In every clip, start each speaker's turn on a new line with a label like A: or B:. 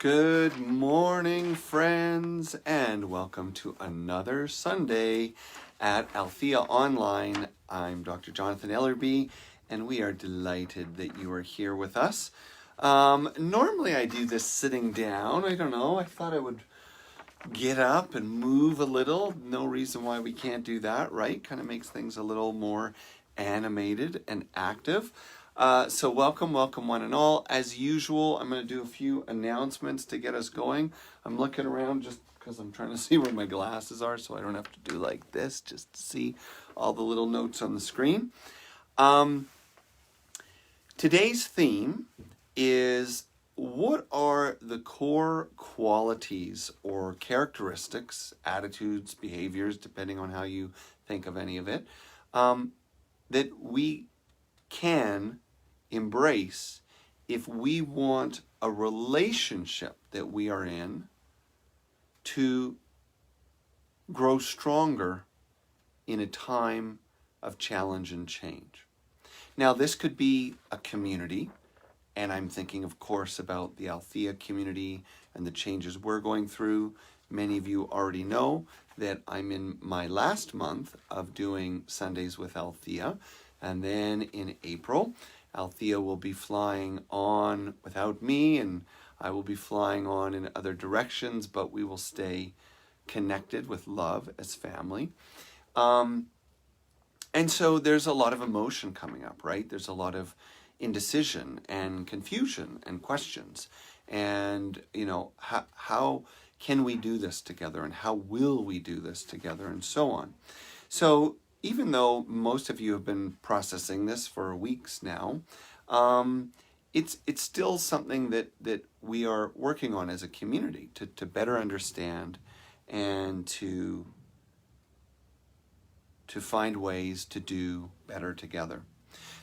A: Good morning, friends, and welcome to another Sunday at Althea Online. I'm Dr. Jonathan Ellerby, and we are delighted that you are here with us. Normally I do this sitting down. I don't know. I thought I would get up and move a little. No reason why we can't do that, right? Kind of makes things a little more animated and active. So welcome one and all. As usual, I'm going to do a few announcements to get us going. I'm looking around just because I'm trying to see where my glasses are so I don't have to do like this just to see all the little notes on the screen. Today's theme is what are the core qualities or characteristics, attitudes, behaviors, depending on how you think of any of it, that we can embrace if we want a relationship that we are in to grow stronger in a time of challenge and change. Now, this could be a community, and I'm thinking, of course, about the Althea community and the changes we're going through. Many of you already know that I'm in my last month of doing Sundays with Althea. And then in April, Althea will be flying on without me, and I will be flying on in other directions, but we will stay connected with love as family. And so there's a lot of emotion coming up, right? There's a lot of indecision and confusion and questions. And, you know, how can we do this together, and how will we do this together, and so on. So even though most of you have been processing this for weeks now, it's still something that we are working on as a community to better understand and to find ways to do better together.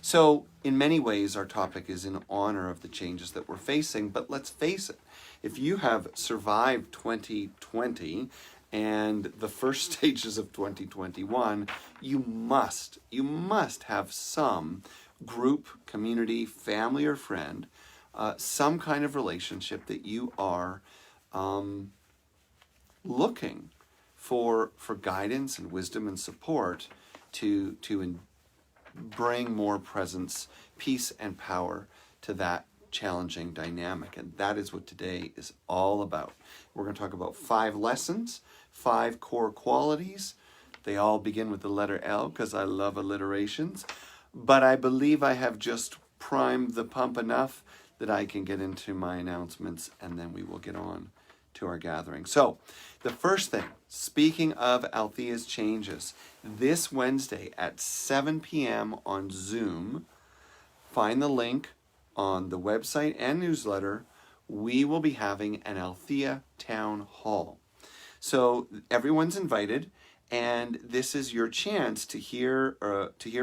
A: So in many ways, our topic is in honor of the changes that we're facing, but let's face it, if you have survived 2020 and the first stages of 2021, you must have some group, community, family, or friend, some kind of relationship that you are looking for guidance and wisdom and support to bring more presence, peace, and power to that challenging dynamic. And that is what today is all about. We're going to talk about 5 lessons, 5 core qualities. They all begin with the letter L because I love alliterations. But I believe I have just primed the pump enough that I can get into my announcements, and then we will get on to our gathering. So the first thing, speaking of Althea's changes, this Wednesday at 7 p.m. on Zoom, find the link on the website and newsletter, we will be having an Althea Town Hall. So everyone's invited, and this is your chance to hear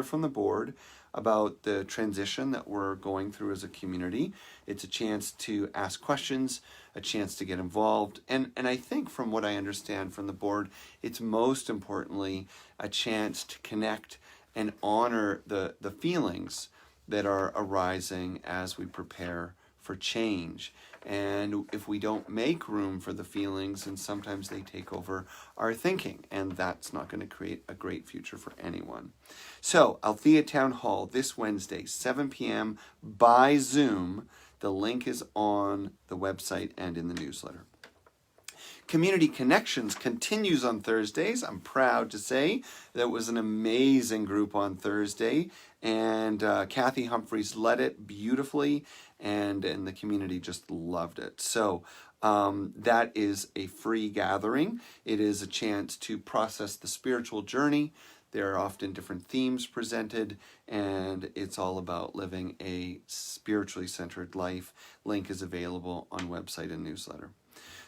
A: from the board about the transition that we're going through as a community. It's a chance to ask questions, a chance to get involved, and I think from what I understand from the board, it's most importantly a chance to connect and honor the feelings that are arising as we prepare for change. And if we don't make room for the feelings, then sometimes they take over our thinking, and that's not going to create a great future for anyone. So, Althea Town Hall this Wednesday, 7 p.m. by Zoom. The link is on the website and in the newsletter. Community Connections continues on Thursdays. I'm proud to say that was an amazing group on Thursday, and Kathy Humphreys led it beautifully, and the community just loved it. So that is a free gathering. It is a chance to process the spiritual journey. There are often different themes presented, and it's all about living a spiritually centered life. Link is available on website and newsletter.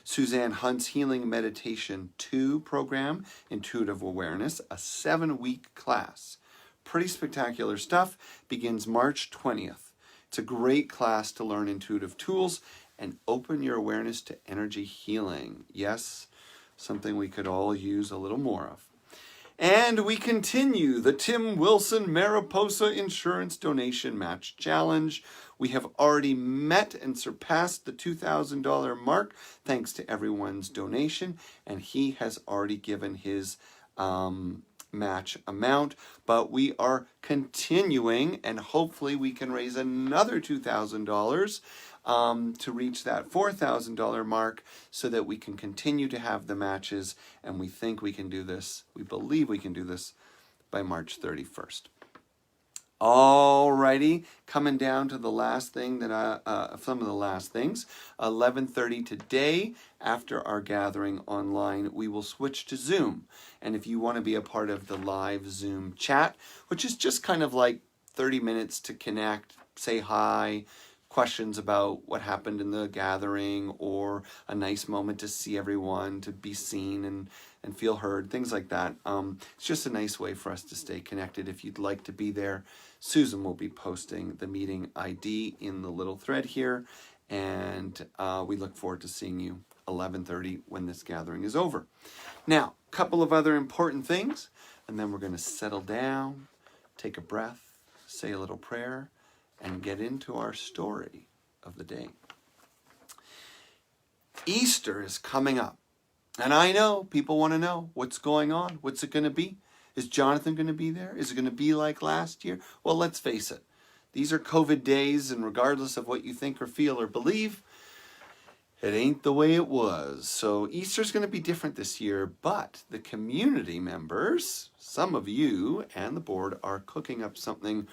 A: Suzanne Hunt's Healing Meditation 2 program, Intuitive Awareness, a 7-week class. Pretty spectacular stuff, begins March 20th. It's a great class to learn intuitive tools and open your awareness to energy healing. Yes, something we could all use a little more of. And we continue the Tim Wilson Mariposa Insurance Donation Match Challenge. We have already met and surpassed the $2,000 mark thanks to everyone's donation, and he has already given his match amount, but we are continuing, and hopefully we can raise another $2,000 to reach that $4,000 mark so that we can continue to have the matches, and we think we can do this, we believe we can do this by March 31st. Alrighty, coming down to the last thing that some of the last things. 11:30 today, after our gathering online, we will switch to Zoom. And if you want to be a part of the live Zoom chat, which is just kind of like 30 minutes to connect, say hi, questions about what happened in the gathering, or a nice moment to see everyone, to be seen and feel heard, things like that. It's just a nice way for us to stay connected. If you'd like to be there, Susan will be posting the meeting ID in the little thread here, and we look forward to seeing you 11:30 when this gathering is over. Now, a couple of other important things, and then we're going to settle down, take a breath, say a little prayer, and get into our story of the day. Easter is coming up, and I know people want to know what's going on. What's it going to be? Is Jonathan going to be there? Is it going to be like last year? Well, let's face it. These are COVID days, and regardless of what you think or feel or believe, it ain't the way it was. So Easter's going to be different this year, but the community members, some of you and the board, are cooking up something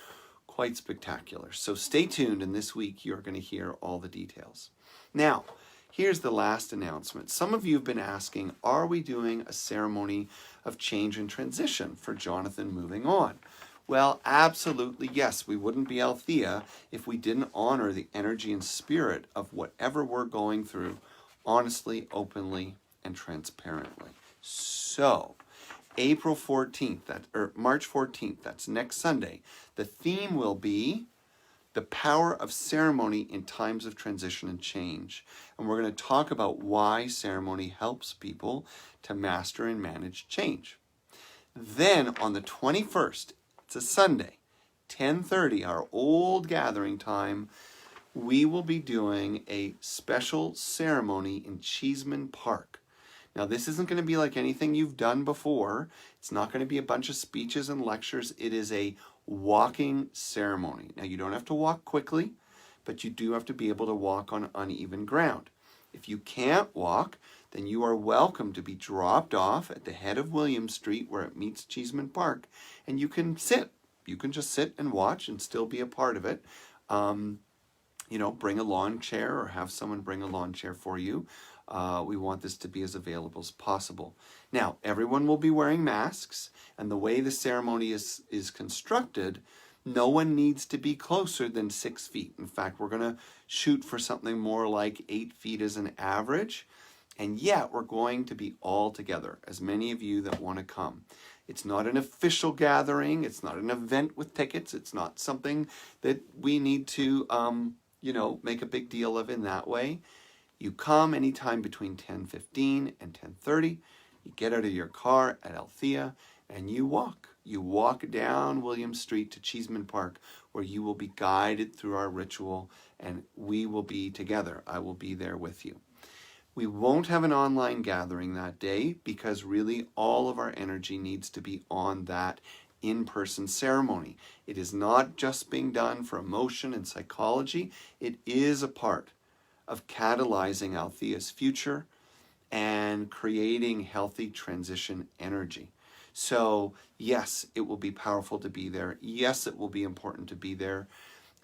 A: quite spectacular. So stay tuned, and this week you're going to hear all the details. Now, here's the last announcement. Some of you have been asking, are we doing a ceremony of change and transition for Jonathan moving on? Well, absolutely yes. We wouldn't be Althea if we didn't honor the energy and spirit of whatever we're going through, honestly, openly, and transparently. So, April 14th, March 14th, that's next Sunday, the theme will be the power of ceremony in times of transition and change. And we're going to talk about why ceremony helps people to master and manage change. Then on the 21st, it's a Sunday, 10:30, our old gathering time, we will be doing a special ceremony in Cheeseman Park. Now, this isn't going to be like anything you've done before. It's not going to be a bunch of speeches and lectures. It is a walking ceremony. Now, you don't have to walk quickly, but you do have to be able to walk on uneven ground. If you can't walk, then you are welcome to be dropped off at the head of William Street where it meets Cheeseman Park, and you can sit. You can just sit and watch and still be a part of it. Bring a lawn chair or have someone bring a lawn chair for you. We want this to be as available as possible. Now, everyone will be wearing masks, and the way the ceremony is constructed, no one needs to be closer than 6 feet. In fact, we're going to shoot for something more like 8 feet as an average, and yet we're going to be all together, as many of you that want to come. It's not an official gathering. It's not an event with tickets. It's not something that we need to, make a big deal of in that way. You come anytime between 10:15 and 10:30. You get out of your car at Althea and you walk. You walk down William Street to Cheeseman Park, where you will be guided through our ritual, and we will be together. I will be there with you. We won't have an online gathering that day because really all of our energy needs to be on that in-person ceremony. It is not just being done for emotion and psychology. It is a part of catalyzing Althea's future and creating healthy transition energy. So yes, it will be powerful to be there. Yes, it will be important to be there.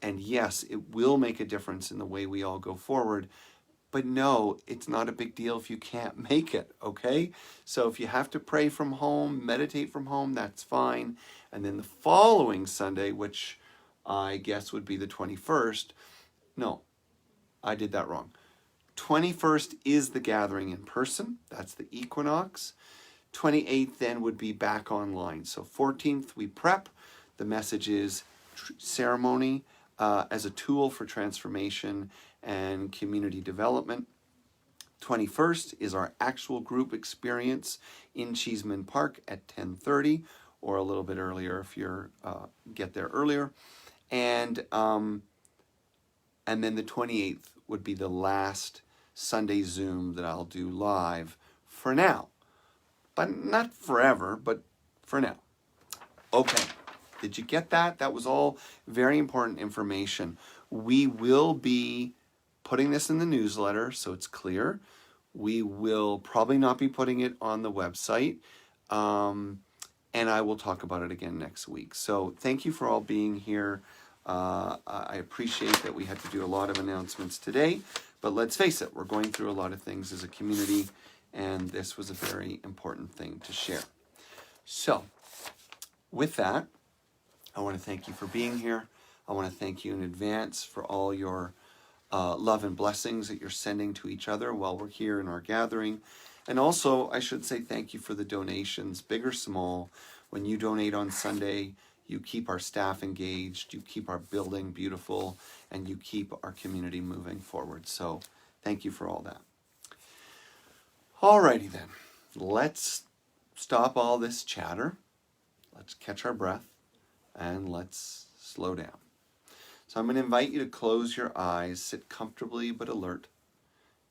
A: And yes, it will make a difference in the way we all go forward. But no, it's not a big deal if you can't make it, okay? So if you have to pray from home, meditate from home, that's fine. And then the following Sunday, which I guess would be the 21st, no, I did that wrong. 21st is the gathering in person. That's the equinox. 28th then would be back online. So 14th we prep. The message is ceremony as a tool for transformation and community development. 21st is our actual group experience in Cheeseman Park at 10:30, or a little bit earlier if you're get there earlier. And then the 28th would be the last Sunday Zoom that I'll do live for now. But not forever, but for now. Okay, did you get that? That was all very important information. We will be putting this in the newsletter so it's clear. We will probably not be putting it on the website. And I will talk about it again next week. So thank you for all being here. I appreciate that we had to do a lot of announcements today, but let's face it, we're going through a lot of things as a community, and this was a very important thing to share. So with that, I want to thank you for being here. I want to thank you in advance for all your love and blessings that you're sending to each other while we're here in our gathering. And also, I should say thank you for the donations, big or small. When you donate on Sunday, you keep our staff engaged, you keep our building beautiful, and you keep our community moving forward. So thank you for all that. Alrighty then, let's stop all this chatter. Let's catch our breath and let's slow down. So I'm going to invite you to close your eyes, sit comfortably but alert.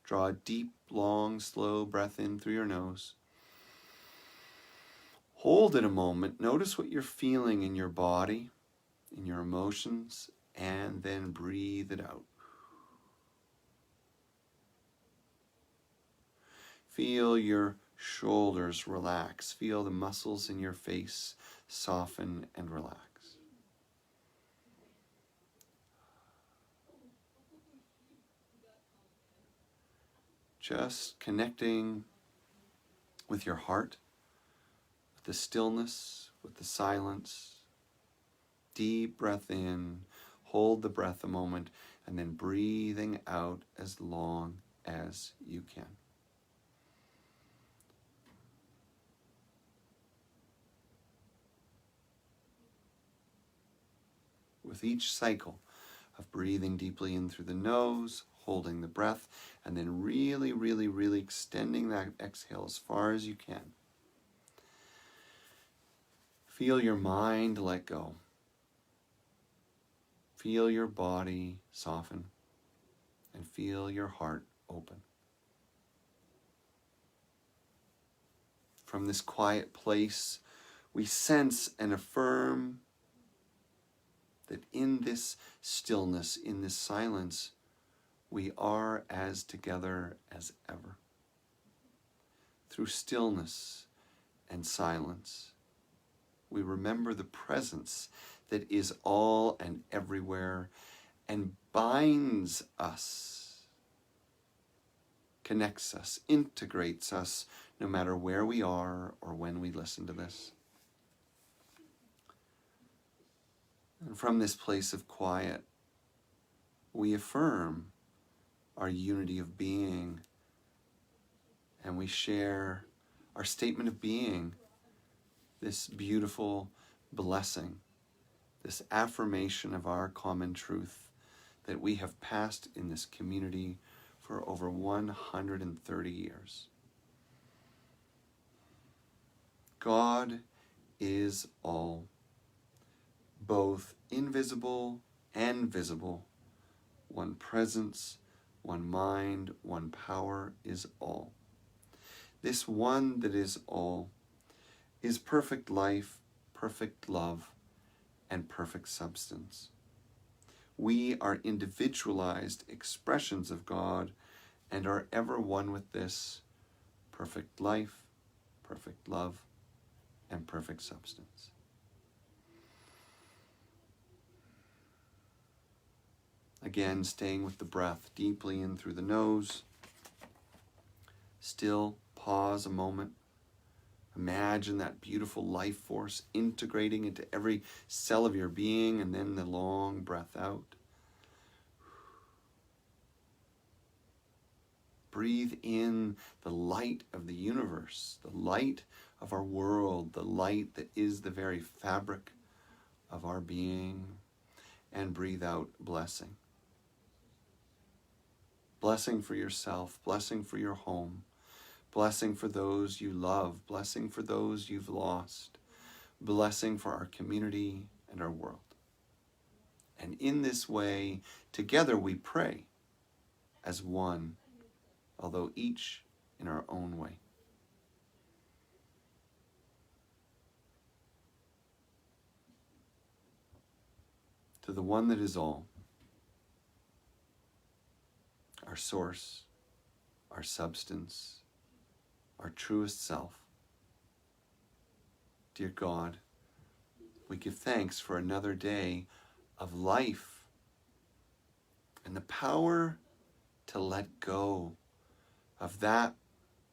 A: Draw a deep, long, slow breath in through your nose. Hold it a moment. Notice what you're feeling in your body, in your emotions, and then breathe it out. Feel your shoulders relax. Feel the muscles in your face soften and relax. Just connecting with your heart, with the stillness, with the silence. Deep breath in, hold the breath a moment, and then breathing out as long as you can. With each cycle of breathing deeply in through the nose, holding the breath, and then really, really, really extending that exhale as far as you can. Feel your mind let go. Feel your body soften, and feel your heart open. From this quiet place, we sense and affirm that in this stillness, in this silence, we are as together as ever. Through stillness and silence, we remember the presence that is all and everywhere and binds us, connects us, integrates us, no matter where we are or when we listen to this. And from this place of quiet, we affirm our unity of being, and we share our statement of being, this beautiful blessing, this affirmation of our common truth that we have passed in this community for over 130 years. God is all, both invisible and visible, one presence, one mind, one power is all. This one that is all is perfect life, perfect love, and perfect substance. We are individualized expressions of God and are ever one with this perfect life, perfect love, and perfect substance. Again, staying with the breath deeply in through the nose. Still, pause a moment. Imagine that beautiful life force integrating into every cell of your being, and then the long breath out. Breathe in the light of the universe, the light of our world, the light that is the very fabric of our being, and breathe out blessing. blessing for yourself, blessing for your home, blessing for those you love, blessing for those you've lost, blessing for our community and our world. And in this way, together we pray as one, although each in our own way. To the one that is all, our source, our substance, our truest self. Dear God, we give thanks for another day of life and the power to let go of that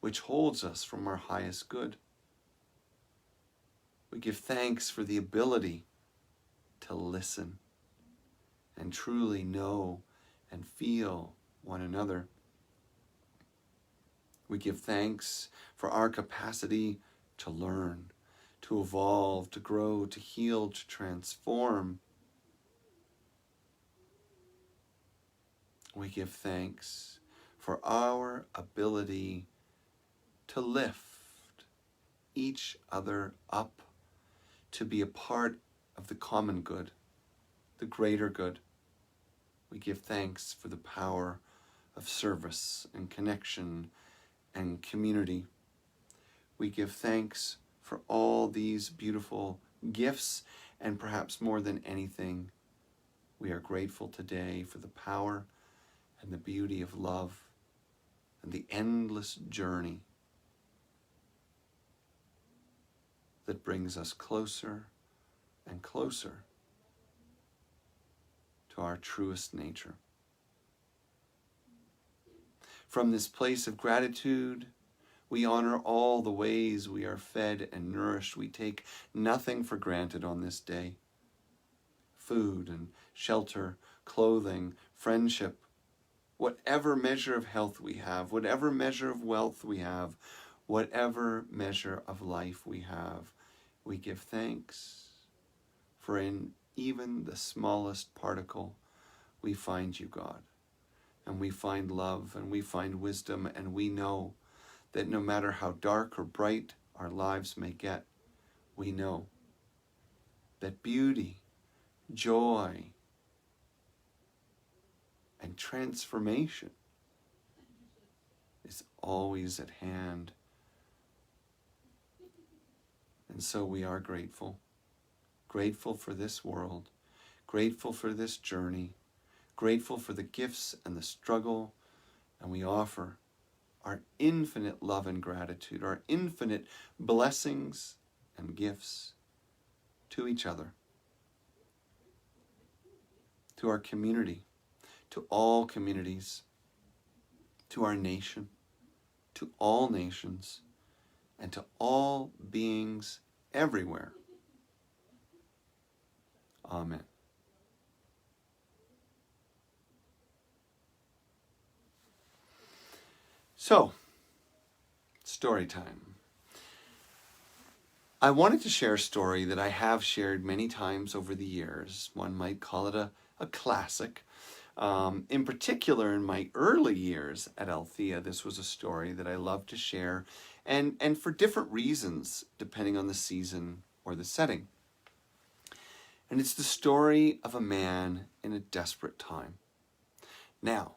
A: which holds us from our highest good. We give thanks for the ability to listen and truly know and feel one another. We give thanks for our capacity to learn, to evolve, to grow, to heal, to transform. We give thanks for our ability to lift each other up, to be a part of the common good, the greater good. We give thanks for the power of service and connection and community. We give thanks for all these beautiful gifts, and perhaps more than anything, we are grateful today for the power and the beauty of love and the endless journey that brings us closer and closer to our truest nature. From this place of gratitude, we honor all the ways we are fed and nourished. We take nothing for granted on this day. Food and shelter, clothing, friendship, whatever measure of health we have, whatever measure of wealth we have, whatever measure of life we have, we give thanks. For in even the smallest particle, we find you, God. And we find love, and we find wisdom, and we know that no matter how dark or bright our lives may get, we know that beauty, joy, and transformation is always at hand. And so we are grateful. Grateful for this world, grateful for this journey, grateful for the gifts and the struggle, and we offer our infinite love and gratitude, our infinite blessings and gifts to each other, to our community, to all communities, to our nation, to all nations, and to all beings everywhere. Amen. So, story time. I wanted to share a story that I have shared many times over the years. One might call it a classic. In particular, in my early years at Althea, this was a story that I loved to share, and for different reasons, depending on the season or the setting. And it's the story of a man in a desperate time. Now,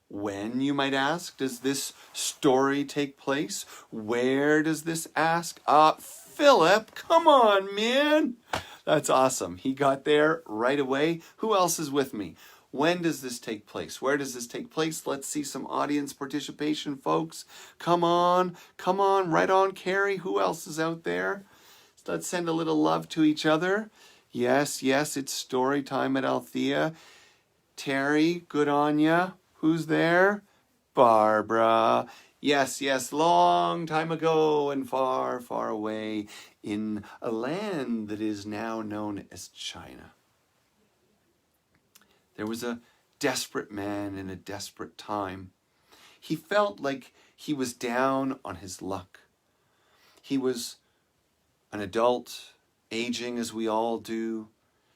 A: when, you might ask, does this story take place? Where does this ask? Philip, come on, man. That's awesome. He got there right away. Who else is with me? When does this take place? Where does this take place? Let's see some audience participation, folks. Come on, right on, Carrie. Who else is out there? Let's send a little love to each other. Yes, it's story time at Althea. Terry, good on ya. Who's there? Barbara. Yes, long time ago and far, far away in a land that is now known as China. There was a desperate man in a desperate time. He felt like he was down on his luck. He was an adult, aging as we all do.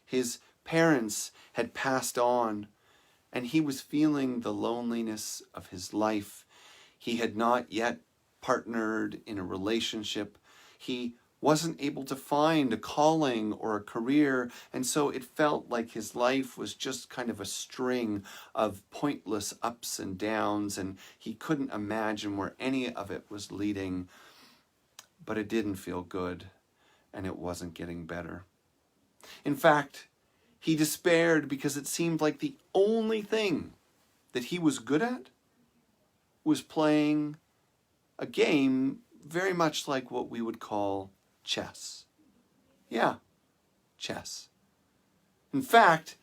A: His parents had passed on, and he was feeling the loneliness of his life. He had not yet partnered in a relationship. He wasn't able to find a calling or a career, and so it felt like his life was just kind of a string of pointless ups and downs, and he couldn't imagine where any of it was leading. But it didn't feel good, and it wasn't getting better. In fact, he despaired because it seemed like the only thing that he was good at was playing a game very much like what we would call chess. Yeah, chess. In fact,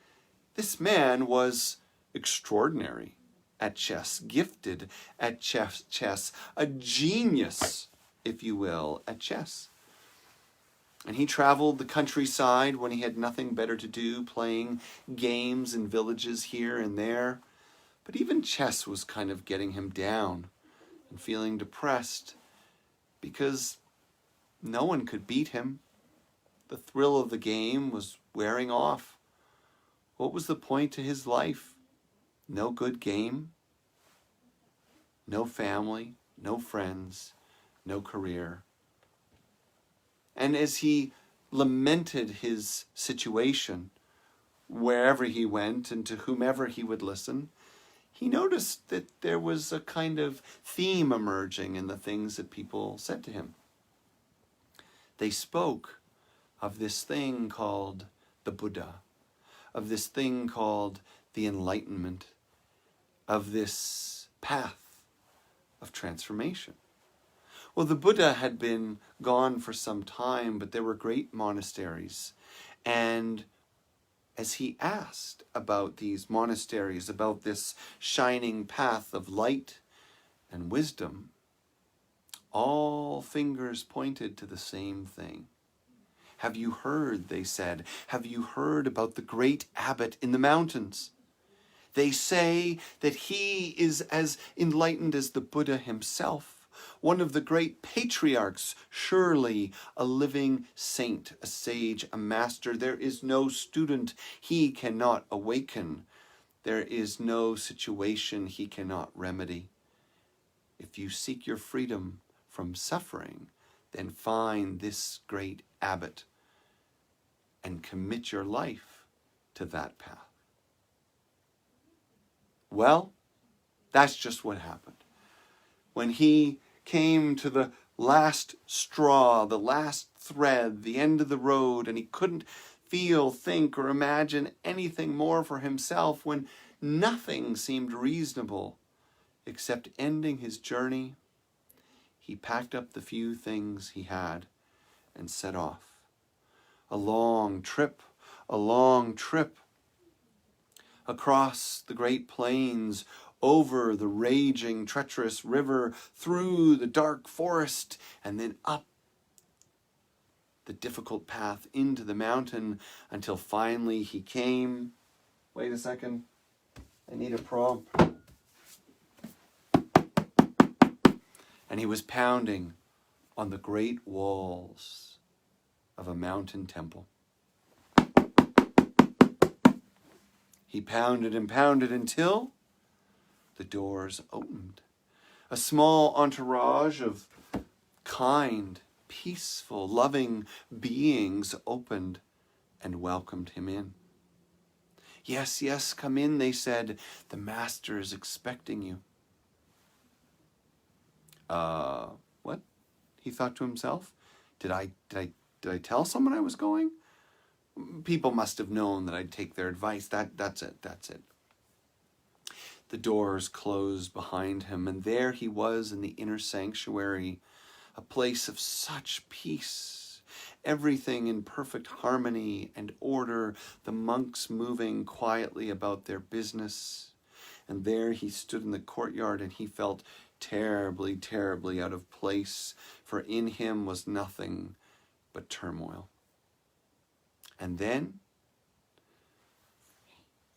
A: this man was extraordinary at chess, gifted at chess, a genius, if you will, at chess. And he traveled the countryside when he had nothing better to do, playing games in villages here and there. But even chess was kind of getting him down and feeling depressed because no one could beat him. The thrill of the game was wearing off. What was the point to his life? No good game, no family, no friends, no career. And as he lamented his situation, wherever he went and to whomever he would listen, he noticed that there was a kind of theme emerging in the things that people said to him. They spoke of this thing called the Buddha, of this thing called the Enlightenment, of this path of transformation. Well, the Buddha had been gone for some time, but there were great monasteries. And as he asked about these monasteries, about this shining path of light and wisdom, all fingers pointed to the same thing. Have you heard, they said, have you heard about the great abbot in the mountains? They say that he is as enlightened as the Buddha himself, one of the great patriarchs, surely a living saint, a sage, a master. There is no student he cannot awaken. There is no situation he cannot remedy. If you seek your freedom from suffering, then find this great abbot and commit your life to that path. Well, that's just what happened. When he came to the last straw, the last thread, the end of the road, and he couldn't feel, think, or imagine anything more for himself, when nothing seemed reasonable except ending his journey, he packed up the few things he had and set off. A long trip across the great plains, over the raging, treacherous river, through the dark forest, and then up the difficult path into the mountain until finally he came. Wait a second. I need a prompt. And he was pounding on the great walls of a mountain temple. He pounded and pounded until the doors opened. A small entourage of kind, peaceful, loving beings opened and welcomed him in. Yes, yes, come in, they said. The master is expecting you. What? He thought to himself. Did I tell someone I was going? People must have known that I'd take their advice. That's it. The doors closed behind him, and there he was in the inner sanctuary, a place of such peace, everything in perfect harmony and order, the monks moving quietly about their business. And there he stood in the courtyard, and he felt terribly, terribly out of place, for in him was nothing but turmoil. And then,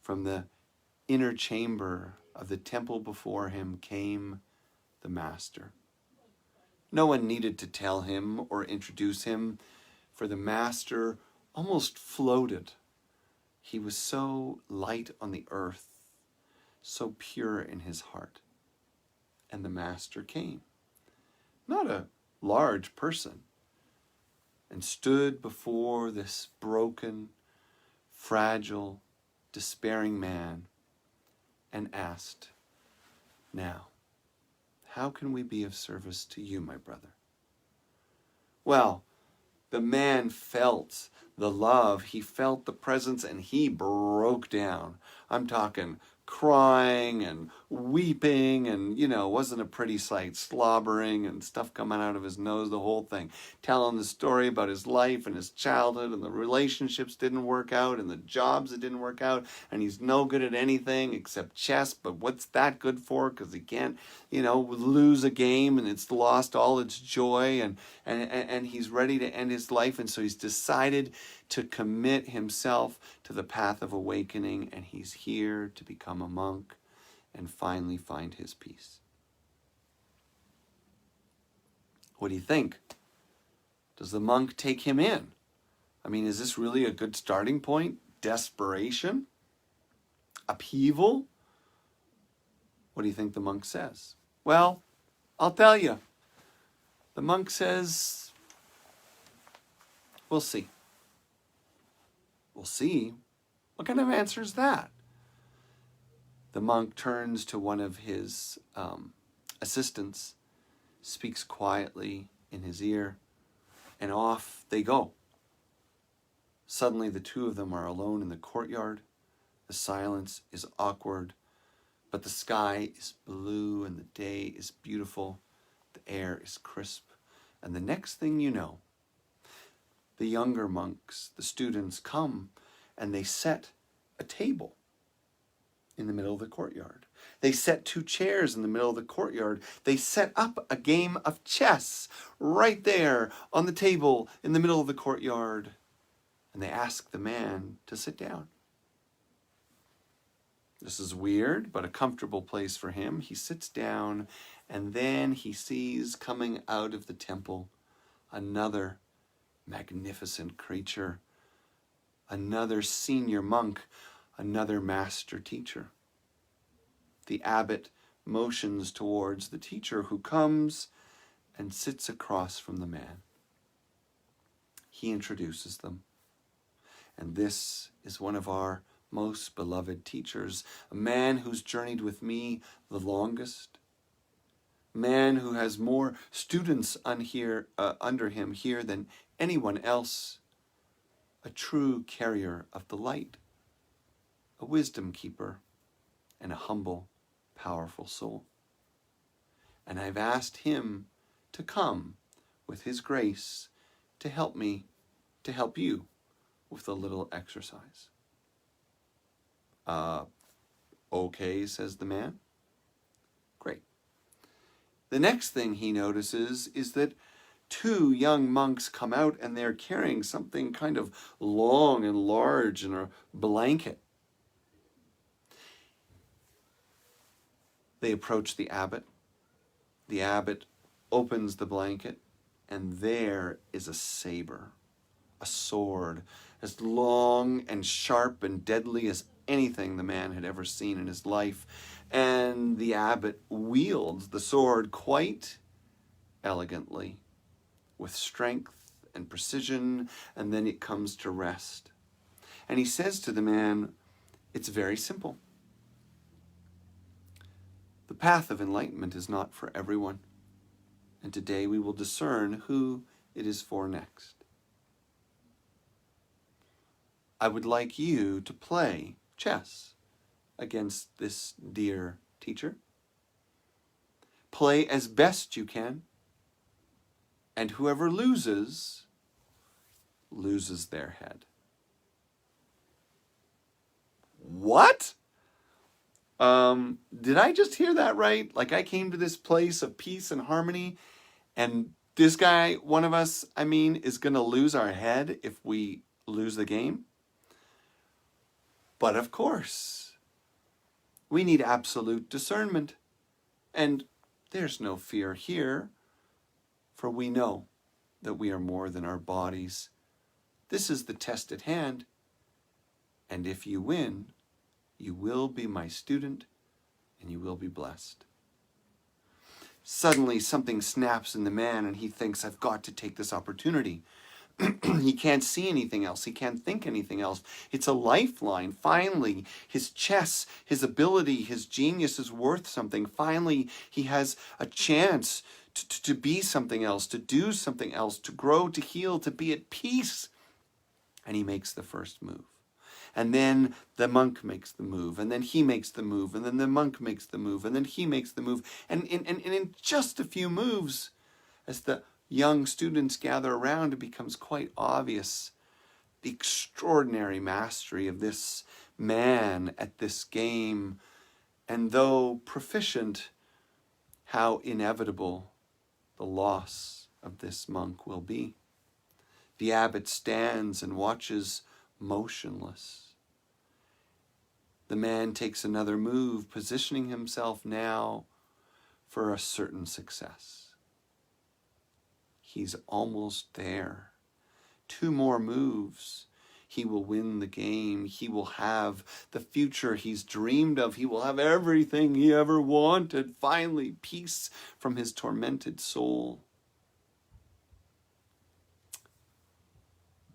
A: from the inner chamber of the temple before him came the master. No one needed to tell him or introduce him, for the master almost floated. He was so light on the earth, so pure in his heart. And the master came, not a large person, and stood before this broken, fragile, despairing man and asked, "Now, how can we be of service to you, my brother?" Well, the man felt the love, he felt the presence, and he broke down. I'm talking crying and weeping, and wasn't a pretty sight, slobbering and stuff coming out of his nose, the whole thing, telling the story about his life and his childhood, and the relationships didn't work out, and the jobs that didn't work out, and he's no good at anything except chess, but what's that good for? Because he can't lose a game, and it's lost all its joy, and he's ready to end his life, and so he's decided to commit himself to the path of awakening, and he's here to become a monk and finally find his peace. What do you think? Does the monk take him in? I mean, is this really a good starting point? Desperation? Upheaval? What do you think the monk says? Well, I'll tell you. The monk says, "We'll see." We'll see? What kind of answer is that? The monk turns to one of his assistants, speaks quietly in his ear, and off they go. Suddenly the two of them are alone in the courtyard. The silence is awkward, but the sky is blue and the day is beautiful. The air is crisp. And the next thing you know, the younger monks, the students, come and they set a table in the middle of the courtyard. They set 2 chairs in the middle of the courtyard. They set up a game of chess right there on the table in the middle of the courtyard. And they ask the man to sit down. This is weird, but a comfortable place for him. He sits down, and then he sees coming out of the temple another magnificent creature, another senior monk, another master teacher. The abbot motions towards the teacher, who comes and sits across from the man. He introduces them. And this is one of our most beloved teachers, a man who's journeyed with me the longest, a man who has more students under him here than anyone else, a true carrier of the light, a wisdom keeper, and a humble, powerful soul. And I've asked him to come with his grace to help me, to help you with a little exercise. Okay, says the man. Great. The next thing he notices is that 2 young monks come out and they're carrying something kind of long and large in a blanket. They approach the abbot. The abbot opens the blanket, and there is a saber, a sword, as long and sharp and deadly as anything the man had ever seen in his life. And the abbot wields the sword quite elegantly, with strength and precision, and then it comes to rest. And he says to the man, "It's very simple. The path of enlightenment is not for everyone, and today we will discern who it is for next. I would like you to play chess against this dear teacher. Play as best you can, and whoever loses their head." What? Did I just hear that right? Like I came to this place of peace and harmony, and this guy, one of us, is going to lose our head if we lose the game? But of course, we need absolute discernment. And there's no fear here, for we know that we are more than our bodies. This is the test at hand. And if you win, you will be my student and you will be blessed. Suddenly something snaps in the man and he thinks, I've got to take this opportunity. He can't see anything else. He can't think anything else. It's a lifeline. Finally, his chess, his ability, his genius is worth something. Finally, he has a chance to be something else, to do something else, to grow, to heal, to be at peace. And he makes the first move. And then the monk makes the move, and then he makes the move, and then the monk makes the move, and then he makes the move. And in just a few moves, as the young students gather around, it becomes quite obvious the extraordinary mastery of this man at this game, and though proficient, how inevitable the loss of this monk will be. The abbot stands and watches motionless. The man takes another move, positioning himself now for a certain success. He's almost there. 2 more moves. He will win the game. He will have the future he's dreamed of. He will have everything he ever wanted. Finally, peace from his tormented soul.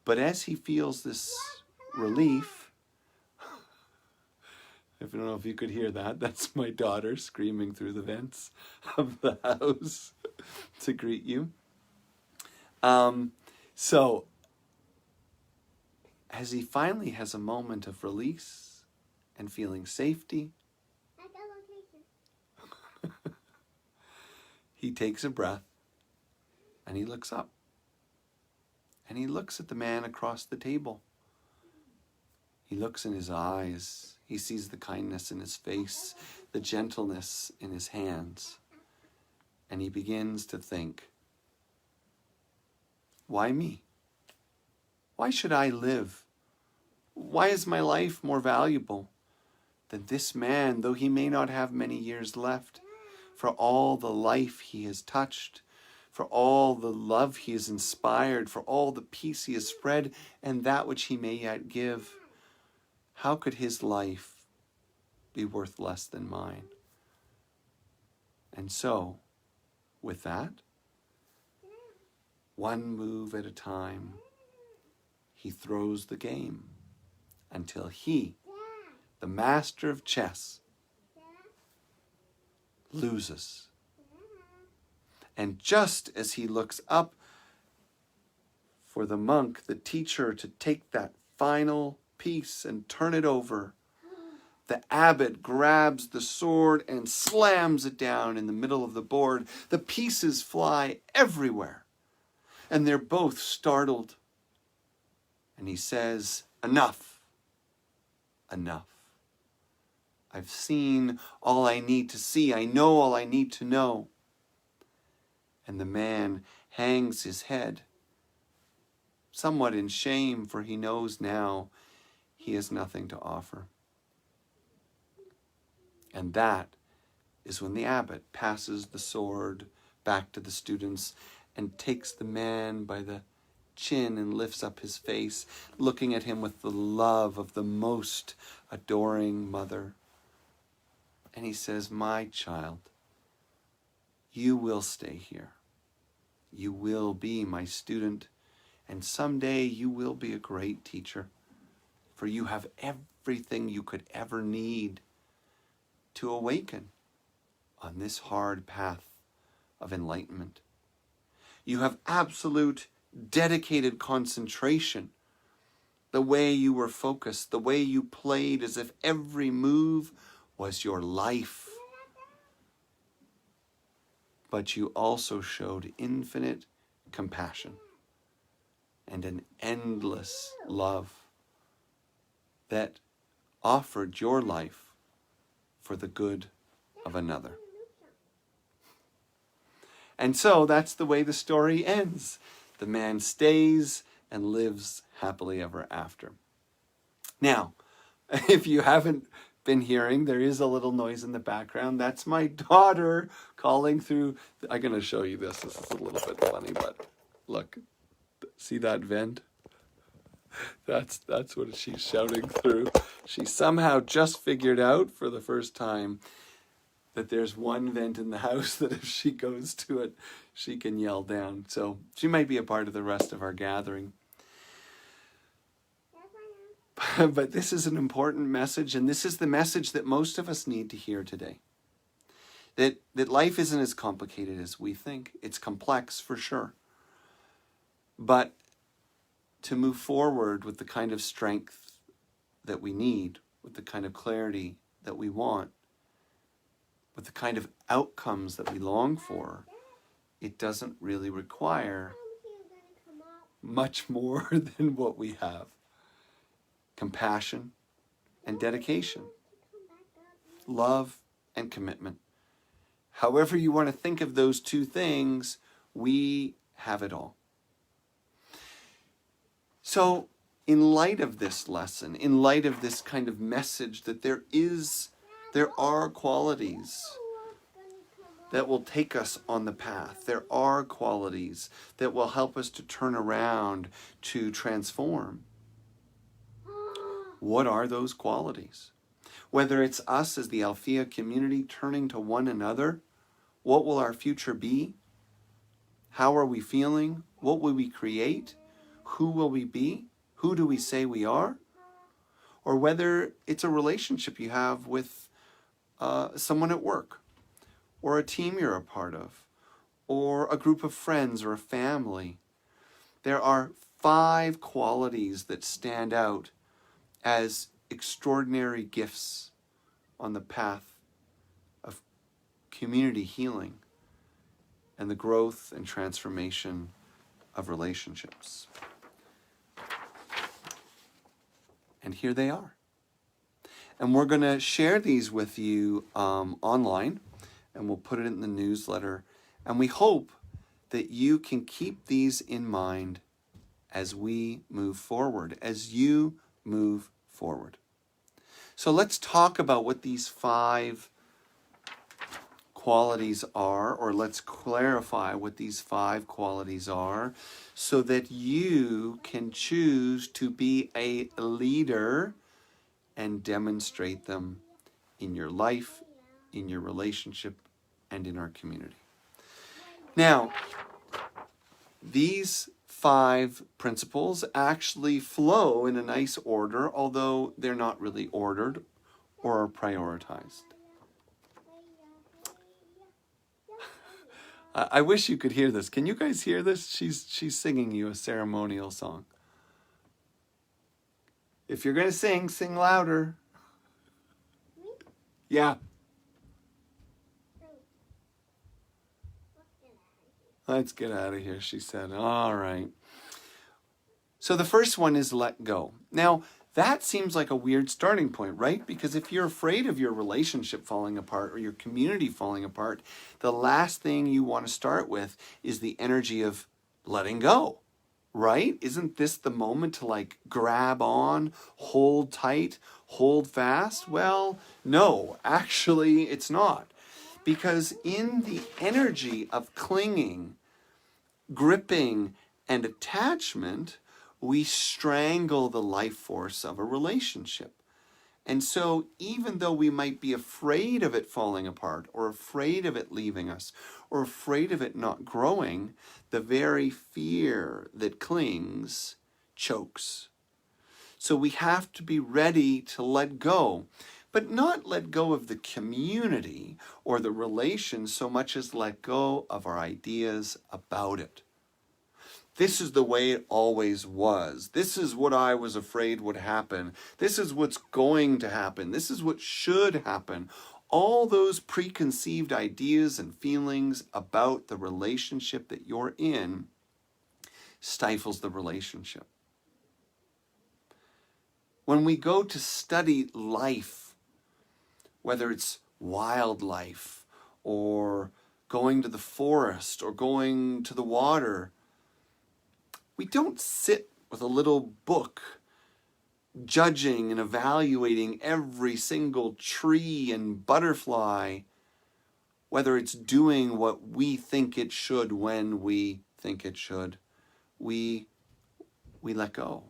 A: But as he feels this relief, I don't know if you could hear that. That's my daughter screaming through the vents of the house to greet you. So, as he finally has a moment of release and feeling safety, he takes a breath and he looks up. And he looks at the man across the table. He looks in his eyes. He sees the kindness in his face, the gentleness in his hands. And he begins to think, why me? Why should I live? Why is my life more valuable than this man, though he may not have many years left, for all the life he has touched, for all the love he has inspired, for all the peace he has spread, and that which he may yet give? How could his life be worth less than mine? And so, with that, one move at a time, he throws the game until he, the master of chess, loses. And just as he looks up for the monk, the teacher, to take that final piece and turn it over, the abbot grabs the sword and slams it down in the middle of the board. The pieces fly everywhere, and they're both startled. And he says, enough, enough. I've seen all I need to see. I know all I need to know. And the man hangs his head, somewhat in shame, for he knows now he has nothing to offer. And that is when the abbot passes the sword back to the students and takes the man by the chin and lifts up his face, looking at him with the love of the most adoring mother. And he says, my child, you will stay here. You will be my student, and someday you will be a great teacher, for you have everything you could ever need to awaken on this hard path of enlightenment. You have absolute, dedicated concentration, the way you were focused, the way you played as if every move was your life. But you also showed infinite compassion and an endless love that offered your life for the good of another. And so that's the way the story ends. The man stays and lives happily ever after. Now, if you haven't been hearing, there is a little noise in the background. That's my daughter calling through. I'm going to show you this. This is a little bit funny, but look, see that vent? That's what she's shouting through. She somehow just figured out for the first time that there's one vent in the house that if she goes to it, she can yell down. So she might be a part of the rest of our gathering. But this is an important message, and this is the message that most of us need to hear today. That life isn't as complicated as we think. It's complex for sure. But to move forward with the kind of strength that we need, with the kind of clarity that we want, with the kind of outcomes that we long for, it doesn't really require much more than what we have. Compassion and dedication, love and commitment. However you want to think of those two things, we have it all. So, in light of this lesson, in light of this kind of message that there are qualities that will take us on the path. There are qualities that will help us to turn around, to transform. What are those qualities? Whether it's us as the Althea community turning to one another, what will our future be? How are we feeling? What will we create? Who will we be? Who do we say we are? Or whether it's a relationship you have with someone at work, or a team you're a part of, or a group of friends or a family. There are 5 qualities that stand out as extraordinary gifts on the path of community healing and the growth and transformation of relationships. And here they are. And we're going to share these with you online, and we'll put it in the newsletter. And we hope that you can keep these in mind as we move forward, as you move forward. So let's talk about what these 5 qualities are, or let's clarify what these 5 qualities are, so that you can choose to be a leader and demonstrate them in your life, in your relationship, and in our community. Now, these 5 principles actually flow in a nice order, although they're not really ordered or prioritized. I wish you could hear this. Can you guys hear this? She's singing you a ceremonial song. If you're going to sing louder. Yeah. Let's get out of here, she said. All right. So the first one is let go. Now, that seems like a weird starting point, right? Because if you're afraid of your relationship falling apart or your community falling apart, the last thing you want to start with is the energy of letting go, right? Isn't this the moment to grab on, hold tight, hold fast? Well, no, actually it's not. Because in the energy of clinging, gripping, and attachment, we strangle the life force of a relationship. And so even though we might be afraid of it falling apart, or afraid of it leaving us, or afraid of it not growing, the very fear that clings chokes. So we have to be ready to let go, but not let go of the community or the relation so much as let go of our ideas about it. This is the way it always was. This is what I was afraid would happen. This is what's going to happen. This is what should happen. All those preconceived ideas and feelings about the relationship that you're in stifles the relationship. When we go to study life, whether it's wildlife or going to the forest or going to the water, we don't sit with a little book judging and evaluating every single tree and butterfly, whether it's doing what we think it should when we think it should. We let go.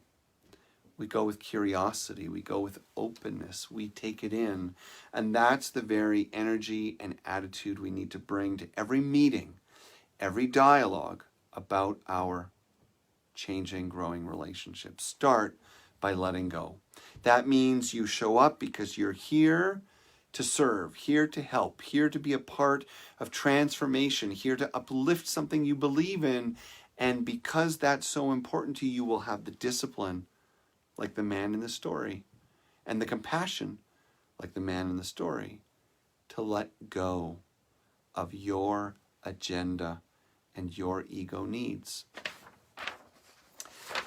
A: We go with curiosity. We go with openness. We take it in. And that's the very energy and attitude we need to bring to every meeting, every dialogue about our changing, growing relationships. Start by letting go. That means you show up because you're here to serve, here to help, here to be a part of transformation, here to uplift something you believe in. And because that's so important to you, you will have the discipline, like the man in the story, and the compassion, like the man in the story, to let go of your agenda and your ego needs.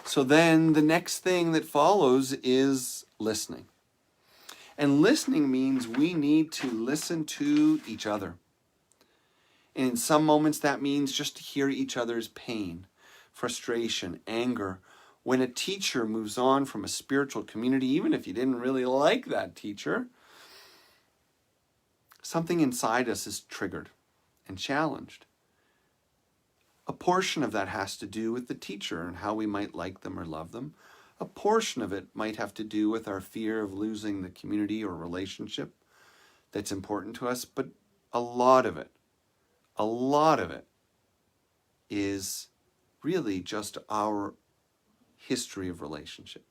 A: So then the next thing that follows is listening. And listening means we need to listen to each other. And in some moments that means just to hear each other's pain, frustration, anger. When a teacher moves on from a spiritual community, even if you didn't really like that teacher, something inside us is triggered and challenged. A portion of that has to do with the teacher and how we might like them or love them. A portion of it might have to do with our fear of losing the community or relationship that's important to us. But a lot of it is really just our history of relationship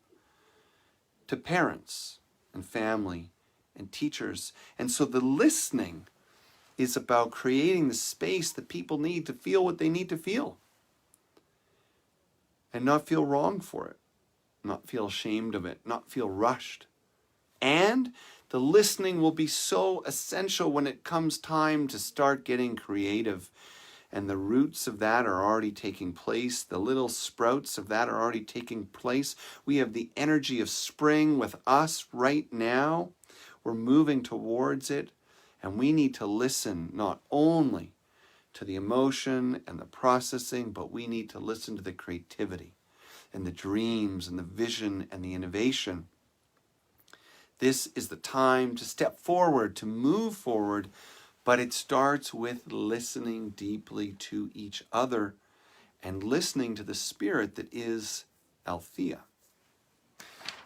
A: to parents and family and teachers. And so the listening is about creating the space that people need to feel what they need to feel and not feel wrong for it, not feel ashamed of it, not feel rushed. And the listening will be so essential when it comes time to start getting creative. And the roots of that are already taking place. The little sprouts of that are already taking place. We have the energy of spring with us right now. We're moving towards it. And we need to listen not only to the emotion and the processing, but we need to listen to the creativity and the dreams and the vision and the innovation. This is the time to step forward, to move forward, but it starts with listening deeply to each other and listening to the spirit that is Althea.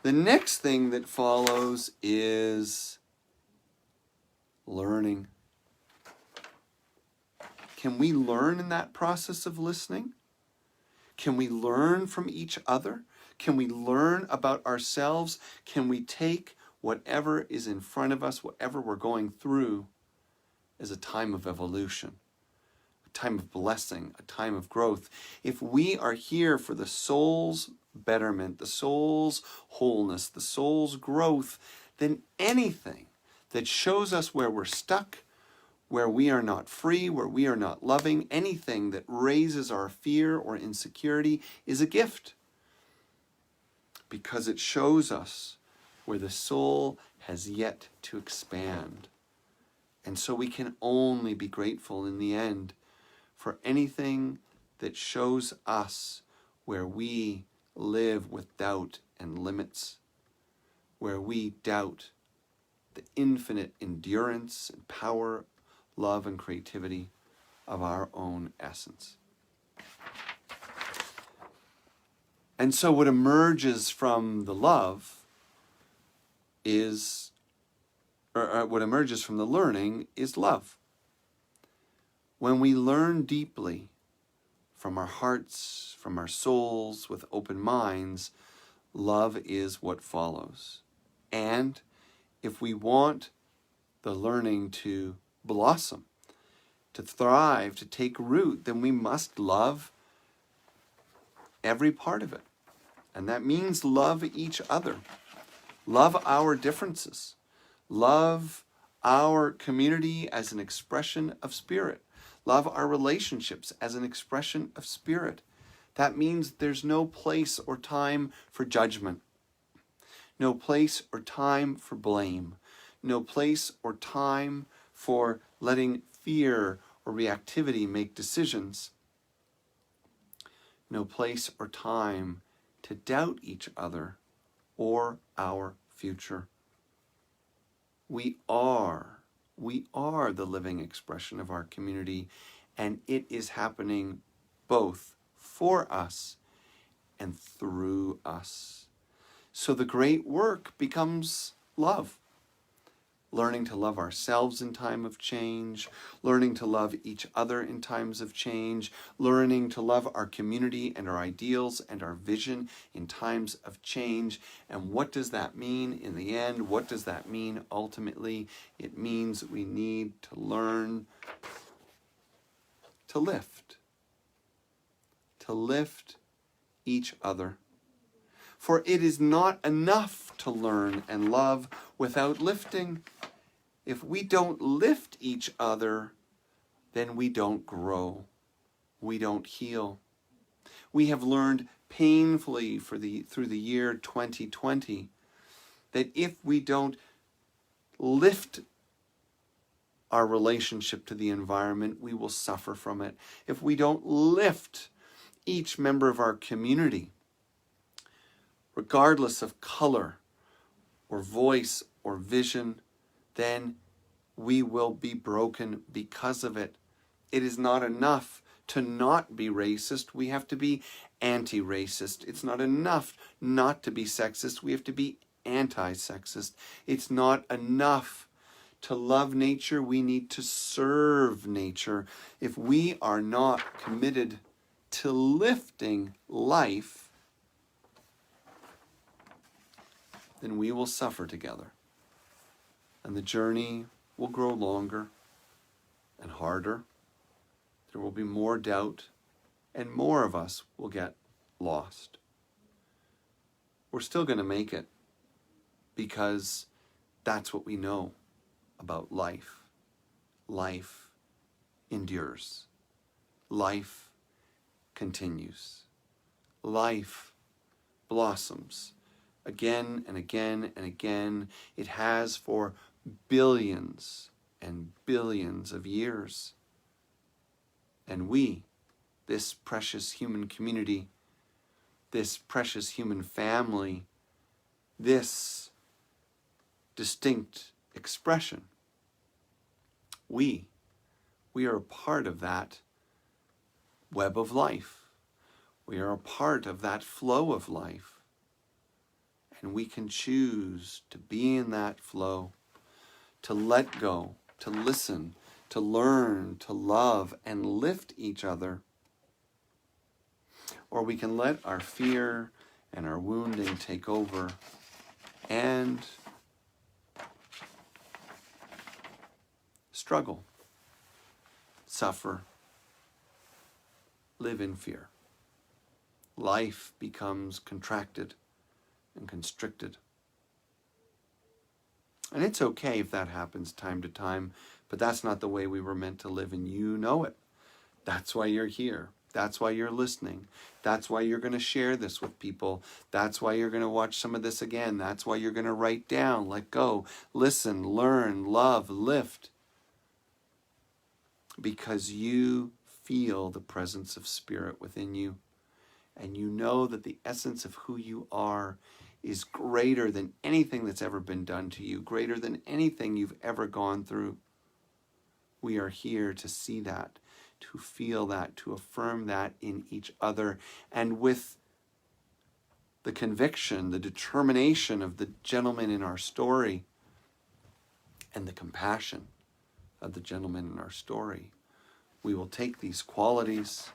A: The next thing that follows is learning. Can we learn in that process of listening? Can we learn from each other? Can we learn about ourselves? Can we take whatever is in front of us, whatever we're going through, as a time of evolution, a time of blessing, a time of growth? If we are here for the soul's betterment, the soul's wholeness, the soul's growth, then anything that shows us where we're stuck, where we are not free, where we are not loving, anything that raises our fear or insecurity is a gift, because it shows us where the soul has yet to expand. And so we can only be grateful in the end for anything that shows us where we live with doubt and limits, where we doubt the infinite endurance and power, love and creativity of our own essence. And so what emerges from the love is, or what emerges from the learning is love. When we learn deeply from our hearts, from our souls, with open minds, love is what follows. And if we want the learning to blossom, to thrive, to take root, then we must love every part of it. And that means love each other, love our differences, love our community as an expression of spirit, love our relationships as an expression of spirit. That means there's no place or time for judgment, no place or time for blame, no place or time for letting fear or reactivity make decisions, no place or time to doubt each other or our future. We are the living expression of our community, and it is happening both for us and through us. So the great work becomes love. Learning to love ourselves in time of change, learning to love each other in times of change, learning to love our community and our ideals and our vision in times of change. And what does that mean in the end? What does that mean ultimately? It means that we need to learn to lift each other. For it is not enough to learn and love without lifting. If we don't lift each other, then we don't grow. We don't heal. We have learned painfully through the year 2020 that if we don't lift our relationship to the environment, we will suffer from it. If we don't lift each member of our community, regardless of color or voice or vision, then we will be broken because of it. It is not enough to not be racist. We have to be anti-racist. It's not enough not to be sexist. We have to be anti-sexist. It's not enough to love nature. We need to serve nature. If we are not committed to lifting life, then we will suffer together. And the journey will grow longer and harder. There will be more doubt, and more of us will get lost. We're still going to make it because that's what we know about life. Life endures. Life continues. Life blossoms again and again and again. It has for billions and billions of years. And we, this precious human community, this precious human family, this distinct expression, we are a part of that web of life. We are a part of that flow of life. And we can choose to be in that flow, to let go, to listen, to learn, to love, and lift each other. Or we can let our fear and our wounding take over and struggle, suffer, live in fear. Life becomes contracted and constricted. And it's okay if that happens time to time, but that's not the way we were meant to live, and you know it. That's why you're here. That's why you're listening. That's why you're going to share this with people. That's why you're going to watch some of this again. That's why you're going to write down, let go, listen, learn, love, lift. Because you feel the presence of Spirit within you, and you know that the essence of who you are is greater than anything that's ever been done to you, greater than anything you've ever gone through. We are here to see that, to feel that, to affirm that in each other, and with the conviction, the determination of the gentleman in our story, and the compassion of the gentleman in our story, we will take these qualities,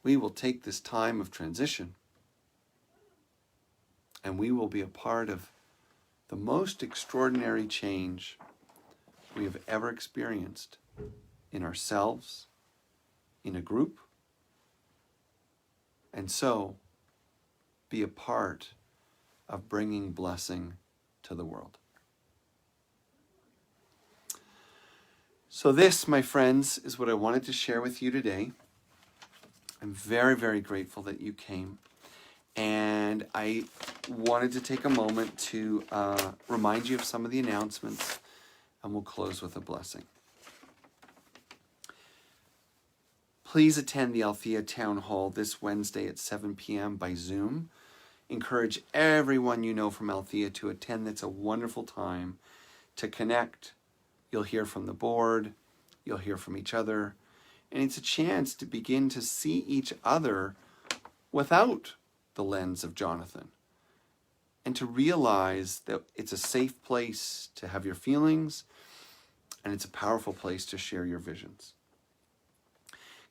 A: we will take this time of transition, and we will be a part of the most extraordinary change we have ever experienced in ourselves, in a group, and so be a part of bringing blessing to the world. So this, my friends, is what I wanted to share with you today. I'm very, very grateful that you came. And I wanted to take a moment to remind you of some of the announcements, and we'll close with a blessing. Please attend the Althea Town Hall this Wednesday at 7 p.m. by Zoom. Encourage everyone you know from Althea to attend. It's a wonderful time to connect. You'll hear from the board, you'll hear from each other, and it's a chance to begin to see each other without the lens of Jonathan, and to realize that it's a safe place to have your feelings, and it's a powerful place to share your visions.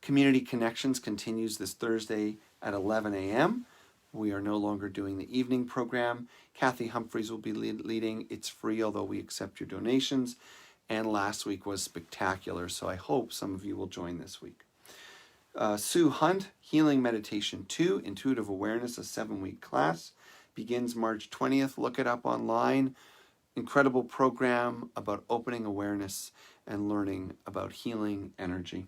A: Community Connections continues this Thursday at 11 a.m. We are no longer doing the evening program. Kathy Humphreys will be leading. It's free, although we accept your donations. And last week was spectacular, so I hope some of you will join this week. Sue Hunt, Healing Meditation 2, Intuitive Awareness, a 7-week class, begins March 20th. Look it up online. Incredible program about opening awareness and learning about healing energy.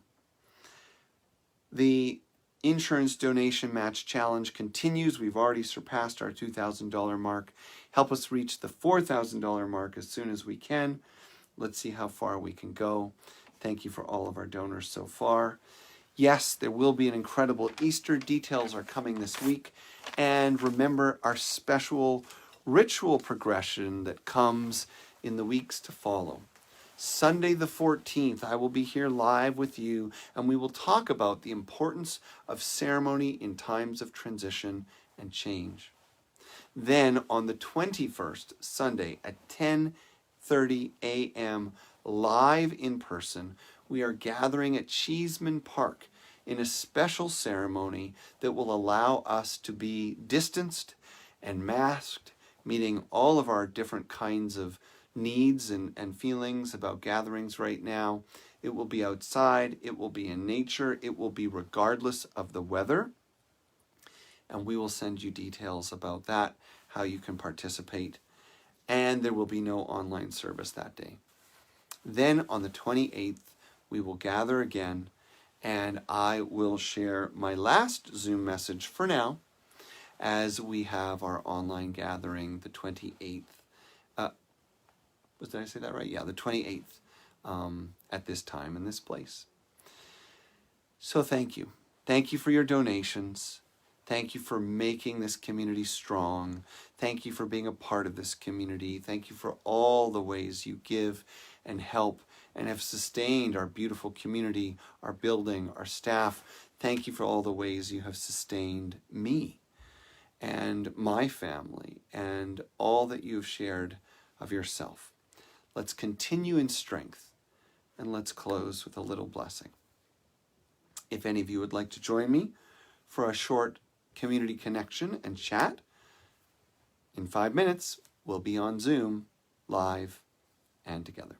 A: The Insurance Donation Match Challenge continues. We've already surpassed our $2,000 mark. Help us reach the $4,000 mark as soon as we can. Let's see how far we can go. Thank you for all of our donors so far. Yes, there will be an incredible Easter. Details are coming this week. And remember our special ritual progression that comes in the weeks to follow. Sunday the 14th, I will be here live with you, and we will talk about the importance of ceremony in times of transition and change. Then on the 21st, Sunday at 10:30 a.m., live in person, we are gathering at Cheeseman Park in a special ceremony that will allow us to be distanced and masked, meeting all of our different kinds of needs and feelings about gatherings right now. It will be outside, it will be in nature, it will be regardless of the weather, and we will send you details about that, how you can participate, and there will be no online service that day. Then on the 28th, we will gather again, and I will share my last Zoom message for now, as we have our online gathering the 28th. Did I say that right? Yeah, the 28th at this time in this place. So thank you. Thank you for your donations. Thank you for making this community strong. Thank you for being a part of this community. Thank you for all the ways you give and help and have sustained our beautiful community, our building, our staff. Thank you for all the ways you have sustained me and my family and all that you've shared of yourself. Let's continue in strength, and let's close with a little blessing. If any of you would like to join me for a short community connection and chat, in 5 minutes, we'll be on Zoom, live and together.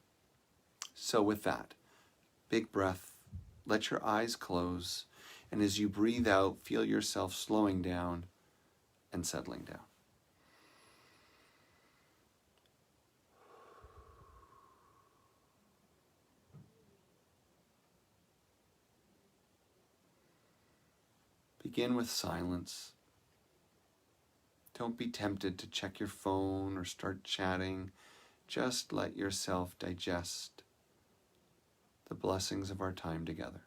A: So with that, big breath, let your eyes close, and as you breathe out, feel yourself slowing down and settling down. Begin with silence. Don't be tempted to check your phone or start chatting. Just let yourself digest the blessings of our time together.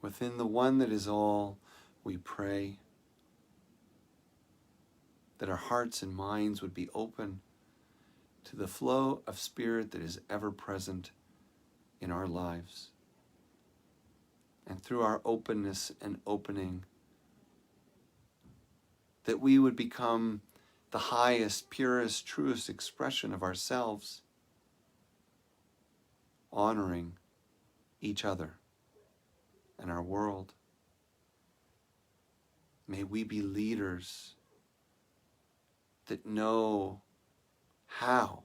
A: Within the one that is all, we pray that our hearts and minds would be open to the flow of spirit that is ever present in our lives. And through our openness and opening, that we would become the highest, purest, truest expression of ourselves, honoring each other and our world. May we be leaders that know how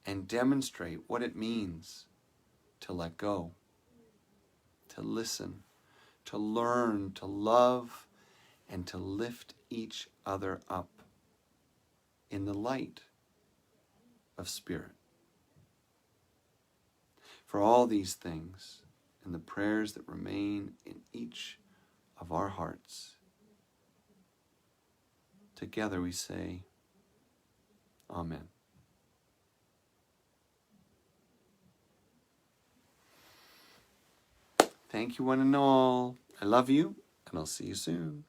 A: and demonstrate what it means to let go, to listen, to learn, to love, and to lift each other up in the light of spirit. For all these things and the prayers that remain in each of our hearts, together we say, Amen. Thank you one and all. I love you, and I'll see you soon.